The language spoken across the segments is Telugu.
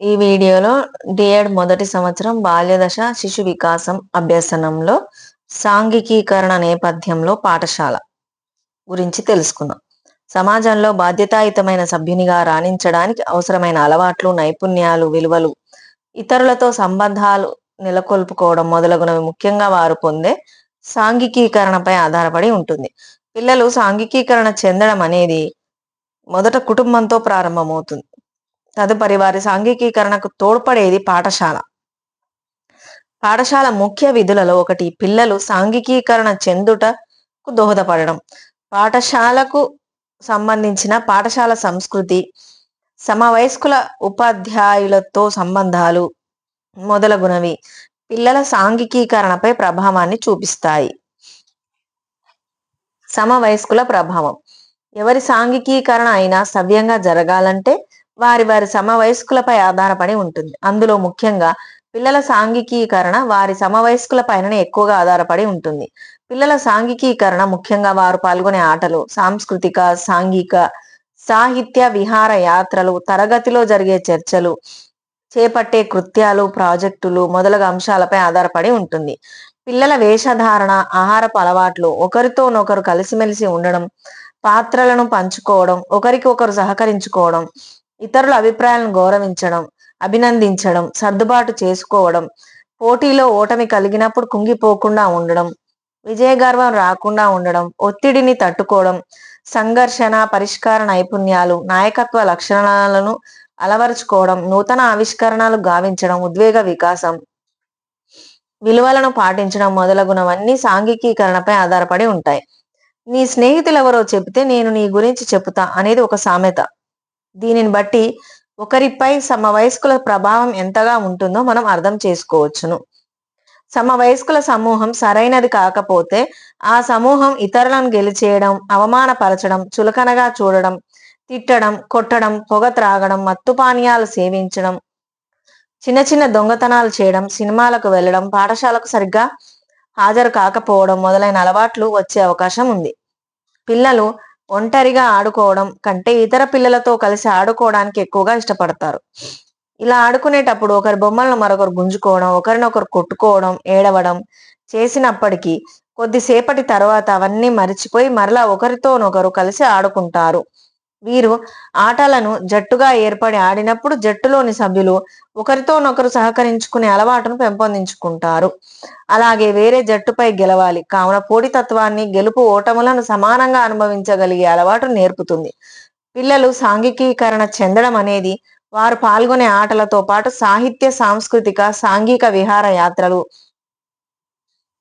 ఈ వీడియోలో డిఎడ్ మొదటి సంవత్సరం బాల్యదశ శిశు వికాసం అభ్యసనంలో సాంఘికీకరణ నేపథ్యంలో పాఠశాల గురించి తెలుసుకుందాం. సమాజంలో బాధ్యతాయుతమైన సభ్యునిగా రాణించడానికి అవసరమైన అలవాట్లు, నైపుణ్యాలు, విలువలు, ఇతరులతో సంబంధాలు నెలకొల్పుకోవడం మొదలగునవి ముఖ్యంగా వారు పొందే సాంఘికీకరణపై ఆధారపడి ఉంటుంది. పిల్లలు సాంఘికీకరణ చెందడం అనేది మొదట కుటుంబంతో ప్రారంభమవుతుంది. తదుపరి వారి సాంఘికీకరణకు తోడ్పడేది పాఠశాల. పాఠశాల ముఖ్య విధులలో ఒకటి పిల్లలు సాంఘికీకరణ చెందుటకు దోహదపడడం. పాఠశాలకు సంబంధించిన పాఠశాల సంస్కృతి, సమవయస్కుల ఉపాధ్యాయులతో సంబంధాలు మొదలగునవి పిల్లల సాంఘికీకరణపై ప్రభావాన్ని చూపిస్తాయి. సమవయస్కుల ప్రభావం. ఎవరి సాంఘికీకరణ అయినా సవ్యంగా జరగాలంటే వారి సమవయస్కులపై ఆధారపడి ఉంటుంది. అందులో ముఖ్యంగా పిల్లల సాంఘికీకరణ వారి సమవయస్కుల పైననే ఎక్కువగా ఆధారపడి ఉంటుంది. పిల్లల సాంఘికీకరణ ముఖ్యంగా వారు పాల్గొనే ఆటలు, సాంస్కృతిక, సాంఘిక, సాహిత్య, విహార యాత్రలు, తరగతిలో జరిగే చర్చలు, చేపట్టే కృత్యాలు, ప్రాజెక్టులు మొదలగు అంశాలపై ఆధారపడి ఉంటుంది. పిల్లల వేషధారణ, ఆహారపు అలవాట్లు, ఒకరితోనొకరు కలిసిమెలిసి ఉండడం, పాత్రలను పంచుకోవడం, ఒకరికి ఒకరు సహకరించుకోవడం, ఇతరుల అభిప్రాయాలను గౌరవించడం, అభినందించడం, సర్దుబాటు చేసుకోవడం, పోటీలో ఓటమి కలిగినప్పుడు కుంగిపోకుండా ఉండడం, విజయగర్వం రాకుండా ఉండడం, ఒత్తిడిని తట్టుకోవడం, సంఘర్షణ పరిష్కార నైపుణ్యాలు, నాయకత్వ లక్షణాలను అలవరుచుకోవడం, నూతన ఆవిష్కరణలు గావించడం, ఉద్వేగ వికాసం, విలువలను పాటించడం మొదలగునవన్నీ సాంఘికీకరణపై ఆధారపడి ఉంటాయి. నీ స్నేహితులు ఎవరో చెబితే నేను నీ గురించి చెబుతా అనేది ఒక సామెత. దీనిని బట్టి ఒకరిపై సమవయస్కుల ప్రభావం ఎంతగా ఉంటుందో మనం అర్థం చేసుకోవచ్చును. సమవయస్కుల సమూహం సరైనది కాకపోతే ఆ సమూహం ఇతరులను గెలిచేయడం, అవమానపరచడం, చులకనగా చూడడం, తిట్టడం, కొట్టడం, పొగ త్రాగడం, మత్తు పానీయాలు సేవించడం, చిన్న చిన్న దొంగతనాలు చేయడం, సినిమాలకు వెళ్ళడం, పాఠశాలకు సరిగ్గా హాజరు కాకపోవడం మొదలైన అలవాట్లు వచ్చే అవకాశం ఉంది. పిల్లలు ఒంటరిగా ఆడుకోవడం కంటే ఇతర పిల్లలతో కలిసి ఆడుకోవడానికి ఎక్కువగా ఇష్టపడతారు. ఇలా ఆడుకునేటప్పుడు ఒకరి బొమ్మలను మరొకరు గుంజుకోవడం, ఒకరినొకరు కొట్టుకోవడం, ఏడవడం చేసినప్పటికీ కొద్దిసేపటి తర్వాత అవన్నీ మరిచిపోయి మరలా ఒకరితోనొకరు కలిసి ఆడుకుంటారు. వీరు ఆటలను జట్టుగా ఏర్పడి ఆడినప్పుడు జట్టులోని సభ్యులు ఒకరితోనొకరు సహకరించుకునే అలవాటును పెంపొందించుకుంటారు. అలాగే వేరే జట్టుపై గెలవాలి కావున పోటీతత్వాన్ని, గెలుపు ఓటములను సమానంగా అనుభవించగలిగే అలవాటు నేర్పుతుంది. పిల్లలు సాంఘికీకరణ చెందడం అనేది వారు పాల్గొనే ఆటలతో పాటు సాహిత్య, సాంస్కృతిక, సాంఘిక విహార యాత్రలు,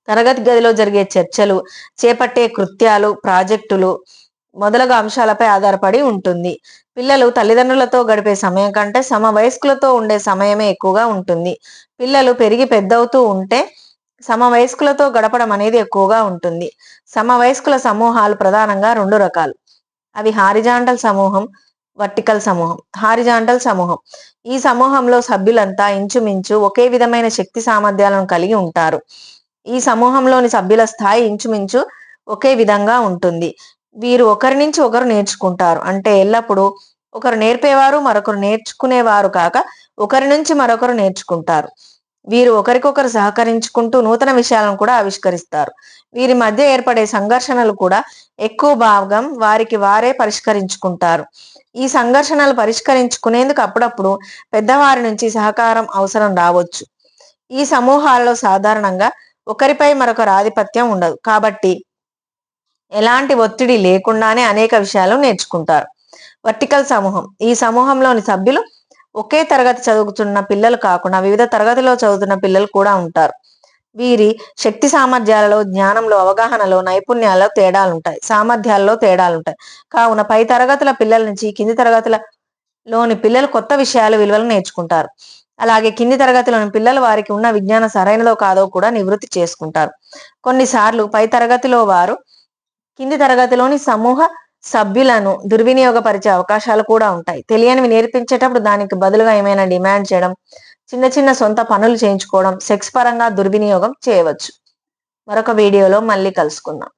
తరగతి గదిలో జరిగే చర్చలు, చేపట్టే కృత్యాలు, ప్రాజెక్టులు మొదలగు అంశాలపై ఆధారపడి ఉంటుంది. పిల్లలు తల్లిదండ్రులతో గడిపే సమయం కంటే సమవయస్కులతో ఉండే సమయమే ఎక్కువగా ఉంటుంది. పిల్లలు పెరిగి పెద్దవుతూ ఉంటే సమవయస్కులతో గడపడం అనేది ఎక్కువగా ఉంటుంది. సమవయస్కుల సమూహాలు ప్రధానంగా 2 రకాలు. అవి హారిజాంటల్ సమూహం, వర్టికల్ సమూహం. హారిజాంటల్ సమూహం. ఈ సమూహంలో సభ్యులంతా ఇంచుమించు ఒకే విధమైన శక్తి సామర్థ్యాలను కలిగి ఉంటారు. ఈ సమూహంలోని సభ్యుల స్థాయి ఇంచుమించు ఒకే విధంగా ఉంటుంది. వీరు ఒకరి నుంచి ఒకరు నేర్చుకుంటారు. అంటే ఎల్లప్పుడూ ఒకరు నేర్పేవారు మరొకరు నేర్చుకునేవారు కాక ఒకరి నుంచి మరొకరు నేర్చుకుంటారు. వీరు ఒకరికొకరు సహకరించుకుంటూ నూతన విషయాలను కూడా ఆవిష్కరిస్తారు. వీరి మధ్య ఏర్పడే సంఘర్షణలు కూడా ఎక్కువ భాగం వారికి వారే పరిష్కరించుకుంటారు. ఈ సంఘర్షణలు పరిష్కరించుకునేందుకు అప్పుడప్పుడు పెద్దవారి నుంచి సహకారం అవసరం రావచ్చు. ఈ సమూహాలలో సాధారణంగా ఒకరిపై మరొకరు ఆధిపత్యం ఉండదు కాబట్టి ఎలాంటి ఒత్తిడి లేకుండానే అనేక విషయాలు నేర్చుకుంటారు. వర్టికల్ సమూహం. ఈ సమూహంలోని సభ్యులు ఒకే తరగతి చదువుతున్న పిల్లలు కాకుండా వివిధ తరగతిలో చదువుతున్న పిల్లలు కూడా ఉంటారు. వీరి శక్తి సామర్థ్యాలలో, జ్ఞానంలో, అవగాహనలో, నైపుణ్యాల్లో తేడాలుంటాయి, సామర్థ్యాల్లో తేడాలుంటాయి. కావున పై తరగతుల పిల్లల నుంచి కింది తరగతులలోని పిల్లలు కొత్త విషయాలు, విలువలు నేర్చుకుంటారు. అలాగే కింది తరగతిలోని పిల్లలు వారికి ఉన్న విజ్ఞానం సరైనదో కాదో కూడా నివృత్తి చేసుకుంటారు. కొన్నిసార్లు పై తరగతిలో వారు కింది తరగతిలోని సమూహ సభ్యులను దుర్వినియోగపరిచే అవకాశాలు కూడా ఉంటాయి. తెలియనివి నేర్పించేటప్పుడు దానికి బదులుగా ఏమైనా డిమాండ్ చేయడం, చిన్న చిన్న సొంత పనులు చేయించుకోవడం, సెక్స్ పరంగా దుర్వినియోగం చేయవచ్చు. మరొక వీడియోలో మళ్ళీ కలుసుకుందాం.